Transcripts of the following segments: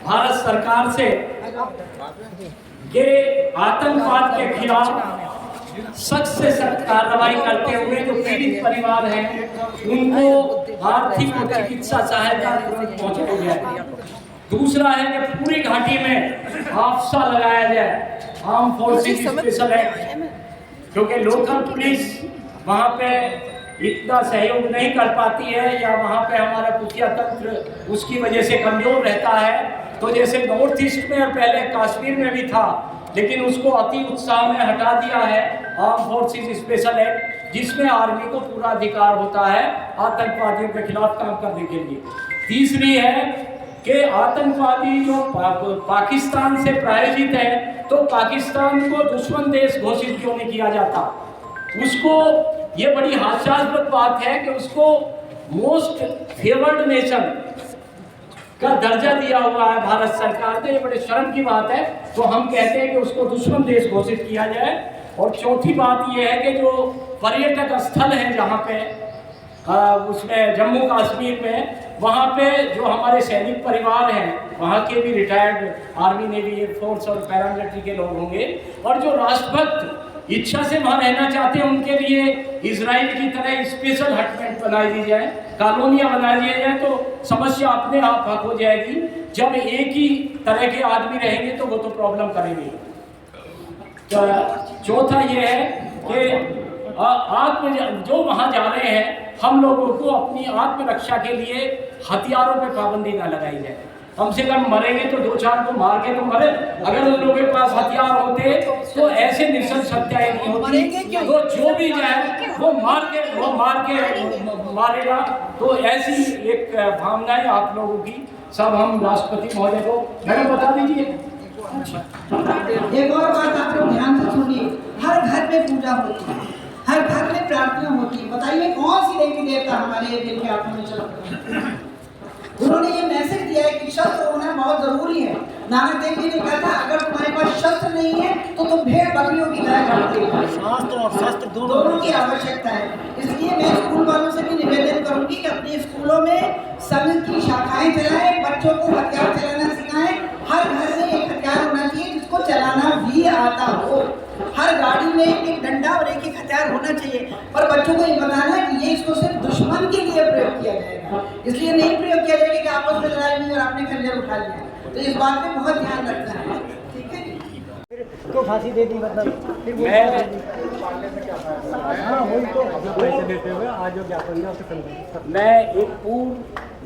भारत सरकार से ये आतंकवाद के खिलाफ सख्त से सख्त कार्रवाई करते हुए जो पीड़ित परिवार हैं उनको आर्थिक और चिकित्सा सहायता तुरंत पहुंचाई जाए। दूसरा है कि पूरी घाटी में हादसा लगाया जाए, आर्म फोर्सेस स्पेशल एक्ट, क्योंकि लोकल पुलिस वहाँ पे इतना सहयोग नहीं कर पाती है या वहाँ पे हमारा खुफिया तंत्र उसकी वजह से कमजोर रहता है। तो जैसे नॉर्थ ईस्ट में और पहले कश्मीर में भी था, लेकिन उसको अति उत्साह में हटा दिया है आर्म फोर्सेस स्पेशल एक्ट, जिसमें आर्मी को पूरा अधिकार होता है आतंकवादियों के खिलाफ काम करने के लिए। तीसरी है कि आतंकवादी जो पाकिस्तान से प्रायोजित है, तो पाकिस्तान को दुश्मन देश घोषित क्यों नहीं किया जाता। उसको ये बड़ी हास्यास्पद बात है कि उसको मोस्ट फेवर्ड नेशन का दर्जा दिया हुआ है भारत सरकार ने, ये बड़े शर्म की बात है। तो हम कहते हैं कि उसको दुश्मन देश घोषित किया जाए। और चौथी बात ये है कि जो पर्यटक स्थल हैं जहाँ पे उसमें जम्मू कश्मीर में, वहाँ पे जो हमारे सैनिक परिवार हैं, वहाँ के भी रिटायर्ड आर्मी नेवी एयरफोर्स और पैरामिलिट्री के लोग होंगे, और जो राष्ट्रभक्त इच्छा से वहाँ रहना चाहते हैं, उनके लिए इजराइल की तरह स्पेशल हटमेंट बनाई दी जाए, कॉलोनियाँ बनाई दी जाए, तो समस्या अपने आप हल हो जाएगी। जब एक ही तरह के आदमी रहेंगे तो वो तो प्रॉब्लम करेंगे। तो चौथा ये है कि जो वहाँ जा रहे हैं, हम लोगों को अपनी आत्मरक्षा के लिए हथियारों पे पाबंदी ना लगाई जाए। कम से कम मरेंगे तो 2-4 को मार के तो मरे। अगर उन लोगों के पास हथियार होते तो ऐसे नृशंस हत्याएं नहीं होती। तो जो भी जाए वो मार के मारेगा। तो ऐसी एक भावनाएं आप लोगों की सब हम राष्ट्रपति महोदय को मैडम बता दीजिए। एक और बात आप लोग ध्यान से सुनिए, हर घर में पूजा होती है, हर घर में प्रार्थना होती है। बताइए कौन सी देवी देवता हमारे ये दिल के आत्मा में चलते हैं। उन्होंने ये मैसेज दिया है कि शस्त्र होना बहुत जरूरी है। नानक देव जी ने कहा था, अगर तुम्हारे पास शस्त्र नहीं है तो तुम भेड़ बकरियों की तरह करते हो। शास्त्र और शस्त्र दोनों की आवश्यकता है। इसलिए मैं स्कूल वालों से भी निवेदन करूंगी कि अपने स्कूलों में संघ की शाखाएं चलाएं, बच्चों को हथियार चलाना सिखाएं। हर घर में एक हथियार होना चाहिए जिसको चलाना भी आता हो। हर गाड़ी में एक डंडा और एक हथियार होना चाहिए। और बच्चों को ये बताना है कि ये इसको सिर्फ दुश्मन के लिए प्रयोग किया जाएगा, इसलिए नहीं प्रयोग किया जाएगा कि आपस में लड़ाई हुई और आपने खंजर उठा लिया। तो इस बात पे बहुत ध्यान रखना है, ठीक है। तो फांसी दे दी मतलब मैं एक पूर्व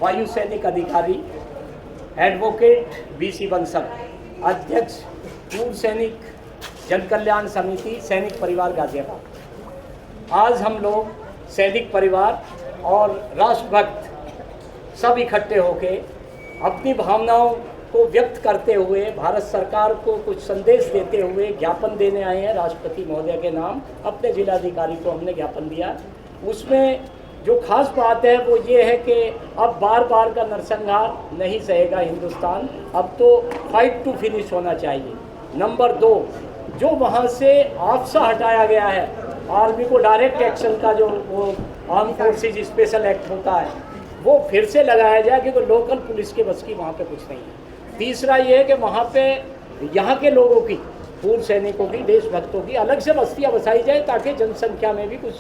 वायु सैनिक अधिकारी एडवोकेट बीसी बंसल, अध्यक्ष पूर्व सैनिक जन कल्याण समिति सैनिक परिवार गाजियाबाद। आज हम लोग सैनिक परिवार और राष्ट्रभक्त सब इकट्ठे होके अपनी भावनाओं को व्यक्त करते हुए भारत सरकार को कुछ संदेश देते हुए ज्ञापन देने आए हैं। राष्ट्रपति महोदय के नाम अपने जिलाधिकारी को हमने ज्ञापन दिया। उसमें जो खास बात है वो ये है कि अब बार बार का नरसंहार नहीं सहेगा हिंदुस्तान, अब तो फाइट टू फिनिश होना चाहिए। नंबर 2, जो वहाँ से हादसा हटाया गया है, आर्मी को डायरेक्ट एक्शन का जो वो आर्म फोर्सेज स्पेशल एक्ट होता है वो फिर से लगाया जाए, क्योंकि लोकल पुलिस के बस की वहाँ पे कुछ नहीं है। तीसरा ये है कि वहाँ पे यहाँ के लोगों की, पूर्व सैनिकों की, देशभक्तों की अलग से बस्तियाँ बसाई जाए ताकि जनसंख्या में भी कुछ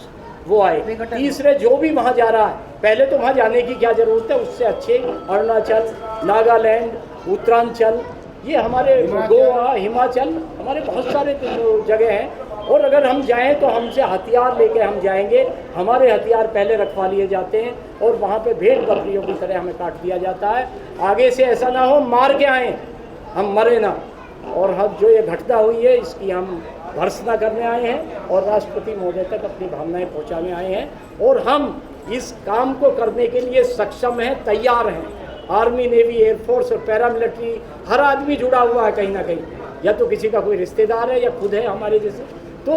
वो आए। तीसरे जो भी वहाँ जा रहा है, पहले तो वहाँ जाने की क्या ज़रूरत है, उससे अच्छे अरुणाचल, नागालैंड, उत्तरांचल, ये हमारे गोवा, हिमाचल, हमारे बहुत सारे जगह हैं और अगर हम जाएं तो हमसे हथियार लेके हम जाएंगे, हमारे हथियार पहले रखवा लिए जाते हैं और वहाँ पे भेड़ बकरियों की तरह हमें काट दिया जाता है। आगे से ऐसा ना हो मार के आएँ, हम मरे ना। और हम जो ये घटना हुई है इसकी हम भर्त्सना करने आए हैं और राष्ट्रपति महोदय तक अपनी भावनाएं पहुंचाने आए हैं और हम इस काम को करने के लिए सक्षम हैं, तैयार हैं। आर्मी, नेवी, एयरफोर्स और पैरामिलिट्री हर आदमी जुड़ा हुआ है कहीं ना कहीं, या तो किसी का कोई रिश्तेदार है या खुद है हमारे जैसे। तो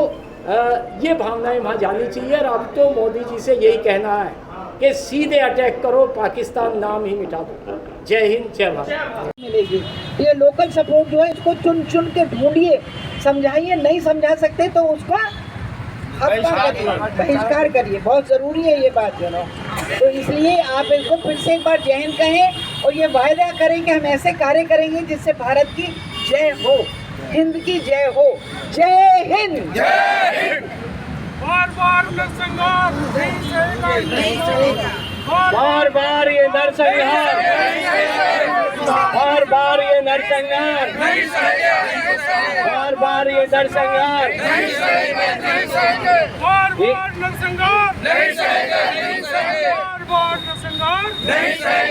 ये भावनाएं वहाँ जानी चाहिए। और अब तो मोदी जी से यही कहना है कि सीधे अटैक करो, पाकिस्तान नाम ही मिटा दो। जय हिंद, जय भारत। मिलेगी। ये लोकल सपोर्ट जो है इसको चुन चुन के ढूंढिए, समझाइए, नहीं समझा सकते तो उसका बहिष्कार करिए, बहुत ज़रूरी है ये बात जो है। तो इसलिए आप इसको फिर से एक बार जय हिंद कहें और ये वायदा करें कि हम ऐसे कार्य करेंगे जिससे भारत की जय हो, हिंद की जय हो। जय हिंद, जय हिंद। बार बार नरसंहार नहीं सहेगा, बार बार ये नरसंहार, बार बार ये नरसंहार, बार बार ये नरसंहार, बार बार नरसंहार नहीं सहेगा, बार बार नरसंहार नहीं सहेगा।